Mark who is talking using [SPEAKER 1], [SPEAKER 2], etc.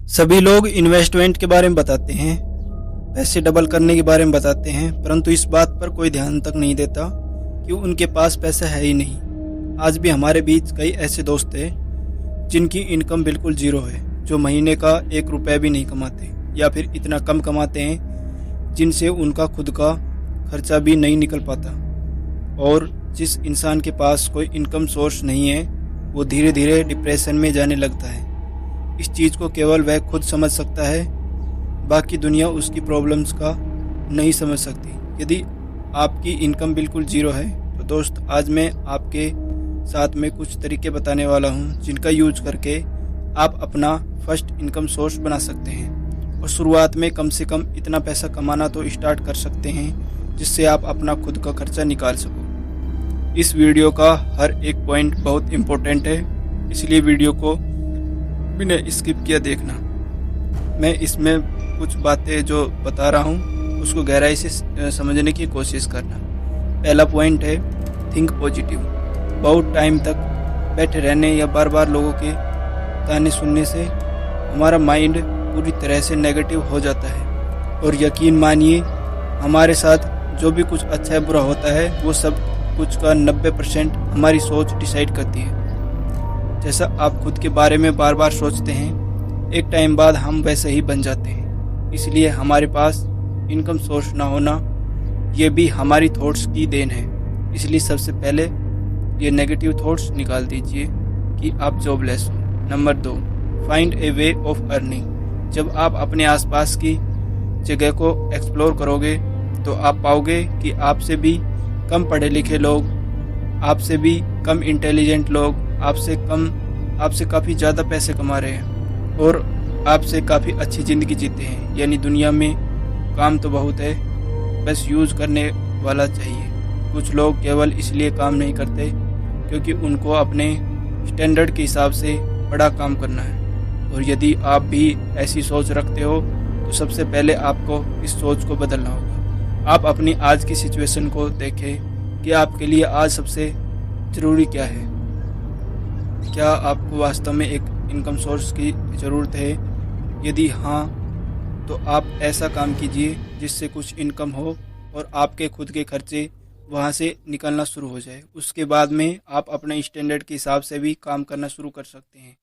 [SPEAKER 1] सभी लोग इन्वेस्टमेंट के बारे में बताते हैं, पैसे डबल करने के बारे में बताते हैं, परंतु इस बात पर कोई ध्यान तक नहीं देता कि उनके पास पैसा है ही नहीं। आज भी हमारे बीच कई ऐसे दोस्त हैं जिनकी इनकम बिल्कुल जीरो है, जो महीने का 1 रुपया भी नहीं कमाते या फिर इतना कम कमाते हैं जिनसे उनका खुद का खर्चा भी नहीं निकल पाता। और जिस इंसान के पास कोई इनकम सोर्स नहीं है वो धीरे धीरे डिप्रेशन में जाने लगता है। इस चीज़ को केवल वह खुद समझ सकता है, बाकी दुनिया उसकी प्रॉब्लम्स का नहीं समझ सकती। यदि आपकी इनकम बिल्कुल ज़ीरो है तो दोस्त, आज मैं आपके साथ में कुछ तरीके बताने वाला हूं जिनका यूज करके आप अपना फर्स्ट इनकम सोर्स बना सकते हैं और शुरुआत में कम से कम इतना पैसा कमाना तो स्टार्ट कर सकते हैं जिससे आप अपना खुद का खर्चा निकाल सको। इस वीडियो का हर एक पॉइंट बहुत इम्पोर्टेंट है, इसलिए वीडियो को बिना स्किप किया देखना। मैं इसमें कुछ बातें जो बता रहा हूँ उसको गहराई से समझने की कोशिश करना। पहला पॉइंट है थिंक पॉजिटिव। बहुत टाइम तक बैठे रहने या बार बार लोगों के ताने सुनने से हमारा माइंड पूरी तरह से नेगेटिव हो जाता है। और यकीन मानिए, हमारे साथ जो भी कुछ अच्छा या बुरा होता है वो सब कुछ का 90% हमारी सोच डिसाइड करती है। जैसा आप खुद के बारे में बार बार सोचते हैं, एक टाइम बाद हम वैसे ही बन जाते हैं। इसलिए हमारे पास इनकम सोर्स ना होना ये भी हमारी थॉट्स की देन है। इसलिए सबसे पहले ये नेगेटिव थॉट्स निकाल दीजिए कि आप जॉबलेस हो। Number 2, find A way of earning. जब आप अपने आसपास की जगह को एक्सप्लोर करोगे तो आप पाओगे कि आपसे भी कम पढ़े लिखे लोग, आपसे भी कम इंटेलिजेंट लोग, आपसे काफ़ी ज़्यादा पैसे कमा रहे हैं और आपसे काफ़ी अच्छी ज़िंदगी जीते हैं। यानी दुनिया में काम तो बहुत है, बस यूज़ करने वाला चाहिए। कुछ लोग केवल इसलिए काम नहीं करते क्योंकि उनको अपने स्टैंडर्ड के हिसाब से बड़ा काम करना है। और यदि आप भी ऐसी सोच रखते हो तो सबसे पहले आपको इस सोच को बदलना होगा। आप अपनी आज की सिचुएशन को देखें कि आपके लिए आज सबसे ज़रूरी क्या है। क्या आपको वास्तव में एक इनकम सोर्स की ज़रूरत है? यदि हाँ, तो आप ऐसा काम कीजिए जिससे कुछ इनकम हो और आपके खुद के खर्चे वहाँ से निकलना शुरू हो जाए। उसके बाद में आप अपने स्टैंडर्ड के हिसाब से भी काम करना शुरू कर सकते हैं।